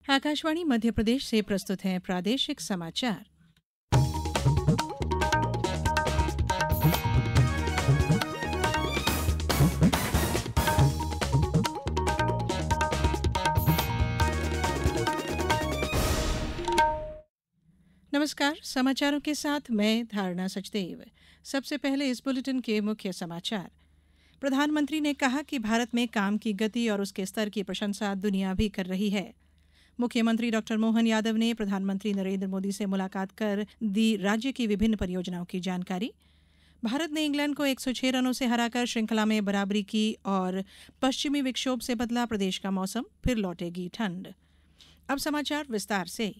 आकाशवाणी मध्य प्रदेश से प्रस्तुत हैं प्रादेशिक समाचार। नमस्कार, समाचारों के साथ मैं धारणा सचदेव। सबसे पहले इस बुलेटिन के मुख्य समाचार। प्रधानमंत्री ने कहा कि भारत में काम की गति और उसके स्तर की प्रशंसा दुनिया भी कर रही है। मुख्यमंत्री डॉक्टर मोहन यादव ने प्रधानमंत्री नरेंद्र मोदी से मुलाकात कर दी राज्य की विभिन्न परियोजनाओं की जानकारी। भारत ने इंग्लैंड को 106 रनों से हराकर श्रृंखला में बराबरी की और पश्चिमी विक्षोभ से बदला प्रदेश का मौसम, फिर लौटेगी ठंड। अब समाचार विस्तार से।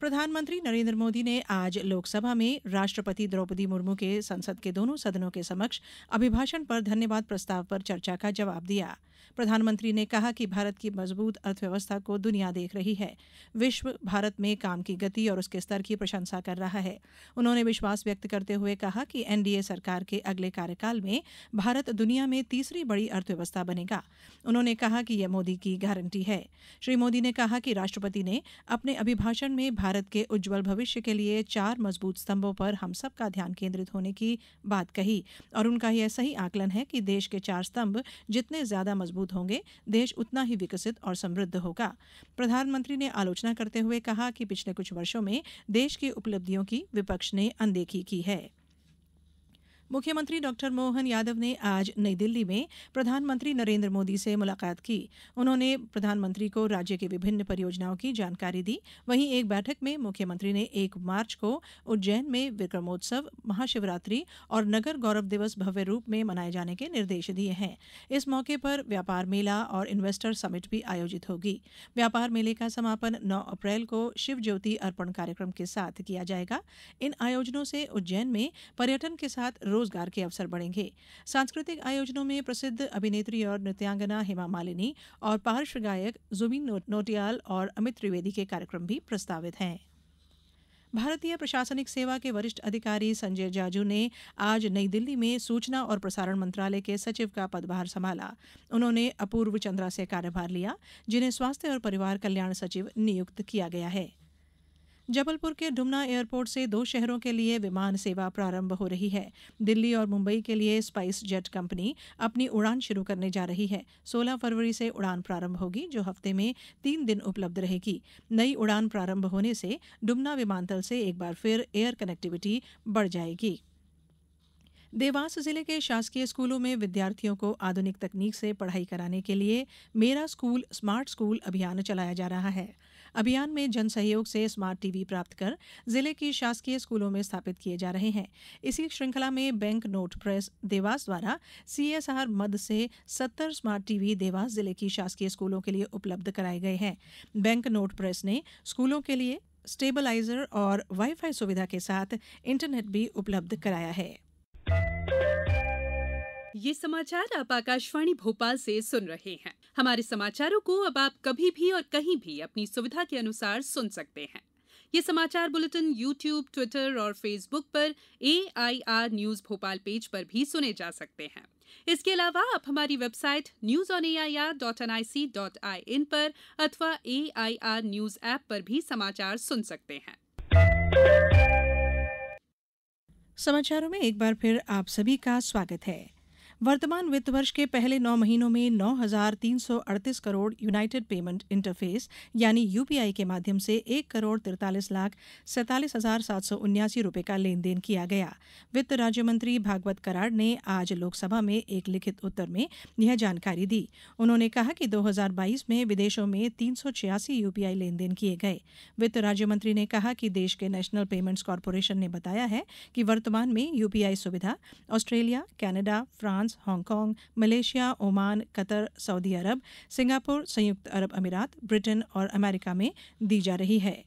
प्रधानमंत्री नरेंद्र मोदी ने आज लोकसभा में राष्ट्रपति द्रौपदी मुर्मू के संसद के दोनों सदनों के समक्ष अभिभाषण पर धन्यवाद प्रस्ताव पर चर्चा का जवाब दिया। प्रधानमंत्री ने कहा कि भारत की मजबूत अर्थव्यवस्था को दुनिया देख रही है। विश्व भारत में काम की गति और उसके स्तर की प्रशंसा कर रहा है। उन्होंने विश्वास व्यक्त करते हुए कहा कि एनडीए सरकार के अगले कार्यकाल में भारत दुनिया में तीसरी बड़ी अर्थव्यवस्था बनेगा। उन्होंने कहा कि यह मोदी की गारंटी है। श्री मोदी ने कहा कि राष्ट्रपति ने अपने अभिभाषण में भारत के उज्जवल भविष्य के लिए 4 मजबूत स्तंभों पर हम सब का ध्यान केंद्रित होने की बात कही और उनका यह सही आकलन है कि देश के 4 स्तंभ जितने ज्यादा मजबूत होंगे, देश उतना ही विकसित और समृद्ध होगा। प्रधानमंत्री ने आलोचना करते हुए कहा कि पिछले कुछ वर्षों में देश की उपलब्धियों की विपक्ष ने अनदेखी की है। मुख्यमंत्री डॉक्टर मोहन यादव ने आज नई दिल्ली में प्रधानमंत्री नरेंद्र मोदी से मुलाकात की। उन्होंने प्रधानमंत्री को राज्य की विभिन्न परियोजनाओं की जानकारी दी। वहीं एक बैठक में मुख्यमंत्री ने 1 मार्च को उज्जैन में विक्रमोत्सव, महाशिवरात्रि और नगर गौरव दिवस भव्य रूप में मनाए जाने के निर्देश दिए हैं। इस मौके पर व्यापार मेला और इन्वेस्टर समिट भी आयोजित होगी। व्यापार मेले का समापन 9 अप्रैल को शिव ज्योति अर्पण कार्यक्रम के साथ किया जाएगा। इन आयोजनों से उज्जैन में पर्यटन के साथ रोजगार के अवसर बढ़ेंगे। सांस्कृतिक आयोजनों में प्रसिद्ध अभिनेत्री और नृत्यांगना हेमा मालिनी और पार्श्व गायक जुबिन नौटियाल और अमित त्रिवेदी के कार्यक्रम भी प्रस्तावित हैं। भारतीय प्रशासनिक सेवा के वरिष्ठ अधिकारी संजय जाजू ने आज नई दिल्ली में सूचना और प्रसारण मंत्रालय के सचिव का पदभार संभाला। उन्होंने अपूर्व चंद्रा से कार्यभार लिया, जिन्हें स्वास्थ्य और परिवार कल्याण सचिव नियुक्त किया गया है। जबलपुर के डुमना एयरपोर्ट से 2 शहरों के लिए विमान सेवा प्रारंभ हो रही है। दिल्ली और मुंबई के लिए स्पाइस जेट कंपनी अपनी उड़ान शुरू करने जा रही है। 16 फरवरी से उड़ान प्रारंभ होगी, जो हफ्ते में 3 दिन उपलब्ध रहेगी। नई उड़ान प्रारंभ होने से डुमना विमानतल से एक बार फिर एयर कनेक्टिविटी बढ़ जाएगी। देवास जिले के शासकीय स्कूलों में विद्यार्थियों को आधुनिक तकनीक से पढ़ाई कराने के लिए मेरा स्कूल स्मार्ट स्कूल अभियान चलाया जा रहा है। अभियान में जन सहयोग से स्मार्ट टीवी प्राप्त कर जिले की शासकीय स्कूलों में स्थापित किए जा रहे हैं। इसी श्रृंखला में बैंक नोट प्रेस देवास द्वारा CSR मद से 70 स्मार्ट टीवी देवास जिले की शासकीय स्कूलों के लिए उपलब्ध कराए गए हैं। बैंक नोट प्रेस ने स्कूलों के लिए स्टेबलाइजर और वाईफाई सुविधा के साथ इंटरनेट भी उपलब्ध कराया है। ये समाचार आप आकाशवाणी भोपाल से सुन रहे हैं। हमारे समाचारों को अब आप कभी भी और कहीं भी अपनी सुविधा के अनुसार सुन सकते हैं। ये समाचार बुलेटिन YouTube, ट्विटर और फेसबुक पर AIR न्यूज भोपाल पेज पर भी सुने जा सकते हैं। इसके अलावा आप हमारी वेबसाइट newsonair.nic.in पर अथवा AIR न्यूज ऐप पर भी समाचार सुन सकते हैं। समाचारों में एक बार फिर आप सभी का स्वागत है। वर्तमान वित्त वर्ष के पहले 9 महीनों में 9,338 करोड़ यूनाइटेड पेमेंट इंटरफेस यानी यूपीआई के माध्यम से 1,43,47,779 रुपए का लेन देन किया गया। वित्त राज्य मंत्री भागवत कराड़ ने आज लोकसभा में एक लिखित उत्तर में यह जानकारी दी। उन्होंने कहा कि 2022 में विदेशों में 386 यूपीआई लेन देन किए गए। वित्त राज्य मंत्री ने कहा कि देश के नेशनल पेमेंट्स कॉर्पोरेशन ने बताया है कि वर्तमान में यूपीआई सुविधा Australia, Canada, France, Hong Kong, Malaysia, Oman, Qatar, Saudi Arab, Singapore, संयुक्त अरब अमीरात, ब्रिटेन और अमेरिका में दी जा रही है।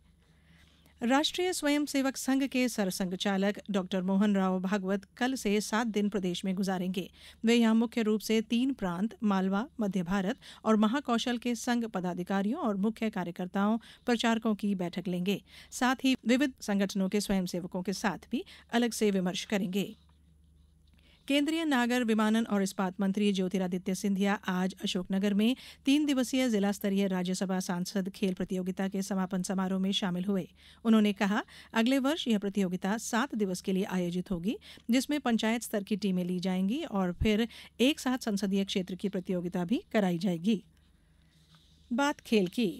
राष्ट्रीय स्वयंसेवक संघ के सरसंघचालक डॉक्टर मोहन राव भागवत कल से 7 दिन प्रदेश में गुजारेंगे। वे यहां मुख्य रूप से 3 प्रांत मालवा, मध्य भारत और महाकौशल के संघ पदाधिकारियों और मुख्य कार्यकर्ताओं, प्रचारकों की बैठक लेंगे। साथ ही विविध संगठनों के स्वयंसेवकों के साथ भी अलग से विमर्श करेंगे। केंद्रीय नागर विमानन और इस्पात मंत्री ज्योतिरादित्य सिंधिया आज अशोकनगर में 3 दिवसीय जिला स्तरीय राज्यसभा सांसद खेल प्रतियोगिता के समापन समारोह में शामिल हुए। उन्होंने कहा, अगले वर्ष यह प्रतियोगिता 7 दिवस के लिए आयोजित होगी, जिसमें पंचायत स्तर की टीमें ली जाएंगी और फिर एक साथ संसदीय क्षेत्र की प्रतियोगिता भी कराई जाएगी। बात खेल की।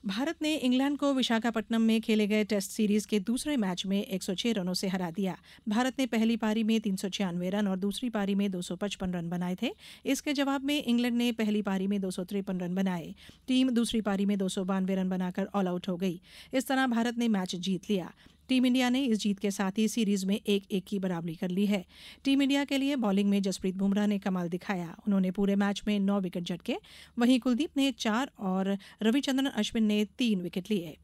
भारत ने इंग्लैंड को विशाखापट्टनम में खेले गए टेस्ट सीरीज के दूसरे मैच में 106 रनों से हरा दिया। भारत ने पहली पारी में 396 रन और दूसरी पारी में 255 रन बनाए थे। इसके जवाब में इंग्लैंड ने पहली पारी में 253 रन बनाए। टीम दूसरी पारी में 292 रन बनाकर ऑल आउट हो गई। इस तरह भारत ने मैच जीत लिया। टीम इंडिया ने इस जीत के साथ ही सीरीज में 1-1 की बराबरी कर ली है। टीम इंडिया के लिए बॉलिंग में जसप्रीत बुमराह ने कमाल दिखाया। उन्होंने पूरे मैच में 9 विकेट झटके। वहीं कुलदीप ने 4 और रविचंद्रन अश्विन ने 3 विकेट लिए।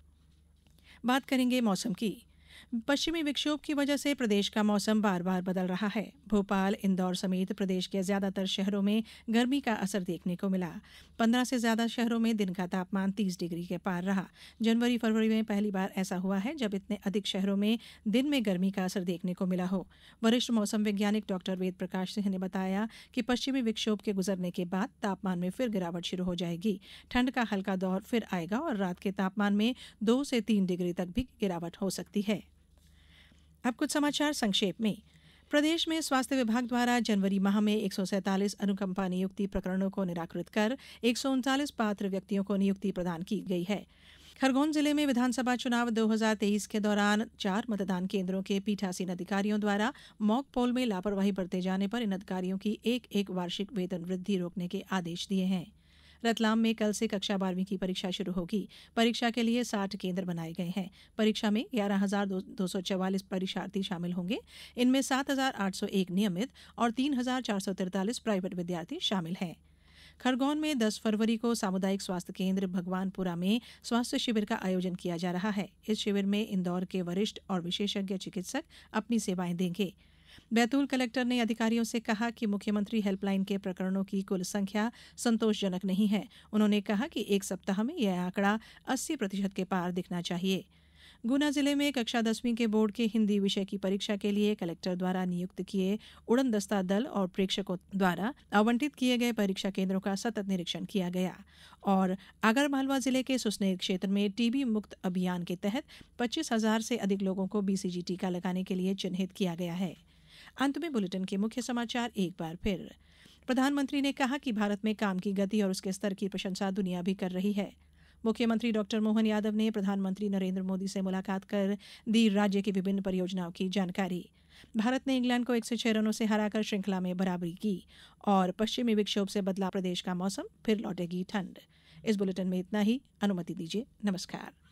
बात करेंगे मौसम की। पश्चिमी विक्षोभ की वजह से प्रदेश का मौसम बार बार बदल रहा है। भोपाल, इंदौर समेत प्रदेश के ज्यादातर शहरों में गर्मी का असर देखने को मिला। 15 से ज्यादा शहरों में दिन का तापमान 30 डिग्री के पार रहा। जनवरी फरवरी में पहली बार ऐसा हुआ है जब इतने अधिक शहरों में दिन में गर्मी का असर देखने को मिला हो। वरिष्ठ मौसम वैज्ञानिक डॉक्टर वेद प्रकाश सिंह ने बताया कि पश्चिमी विक्षोभ के गुजरने के बाद तापमान में फिर गिरावट शुरू हो जाएगी। ठंड का हल्का दौर फिर आएगा और रात के तापमान में 2 से 3 डिग्री तक भी गिरावट हो सकती है। अब कुछ समाचार संक्षेप में। प्रदेश में स्वास्थ्य विभाग द्वारा जनवरी माह में 147 अनुकंपा नियुक्ति प्रकरणों को निराकृत कर 139 पात्र व्यक्तियों को नियुक्ति प्रदान की गई है। खरगोन जिले में विधानसभा चुनाव 2023 के दौरान 4 मतदान केंद्रों के पीठासीन अधिकारियों द्वारा मॉक पोल में लापरवाही बरते जाने पर इन अधिकारियों की एक वार्षिक वेतन वृद्धि रोकने के आदेश दिए हैं। रतलाम में कल से कक्षा 12वीं की परीक्षा शुरू होगी। परीक्षा के लिए 60 केंद्र बनाए गए हैं। परीक्षा में 11,244 परीक्षार्थी शामिल होंगे। इनमें 7,801 नियमित और 3,443 प्राइवेट विद्यार्थी शामिल हैं। खरगोन में 10 फरवरी को सामुदायिक स्वास्थ्य केंद्र भगवानपुरा में स्वास्थ्य शिविर का आयोजन किया जा रहा है। इस शिविर में इंदौर के वरिष्ठ और विशेषज्ञ चिकित्सक अपनी सेवाएं देंगे। बैतूल कलेक्टर ने अधिकारियों से कहा कि मुख्यमंत्री हेल्पलाइन के प्रकरणों की कुल संख्या संतोषजनक नहीं है। उन्होंने कहा कि एक सप्ताह में यह आंकड़ा 80% के पार दिखना चाहिए। गुना जिले में कक्षा 10वीं के बोर्ड के हिंदी विषय की परीक्षा के लिए कलेक्टर द्वारा नियुक्त किए उड़न दस्ता दल और प्रेक्षकों द्वारा आवंटित किए गए परीक्षा केंद्रों का सतत निरीक्षण किया गया। और आगरमालवा जिले के सुसनेर क्षेत्र में टीबी मुक्त अभियान के तहत 25,000 से अधिक लोगों को BCG टीका लगाने के लिए चिन्हित किया गया है। अंत में बुलेटिन के मुख्य समाचार एक बार फिर। प्रधानमंत्री ने कहा कि भारत में काम की गति और उसके स्तर की प्रशंसा दुनिया भी कर रही है। मुख्यमंत्री डॉक्टर मोहन यादव ने प्रधानमंत्री नरेंद्र मोदी से मुलाकात कर दी राज्य की विभिन्न परियोजनाओं की जानकारी। भारत ने इंग्लैंड को 106 रनों से हराकर श्रृंखला में बराबरी की। और पश्चिमी विक्षोभ से बदला प्रदेश का मौसम, फिर लौटेगी ठंड। इस बुलेटिन में इतना ही। अनुमति दीजिए। नमस्कार।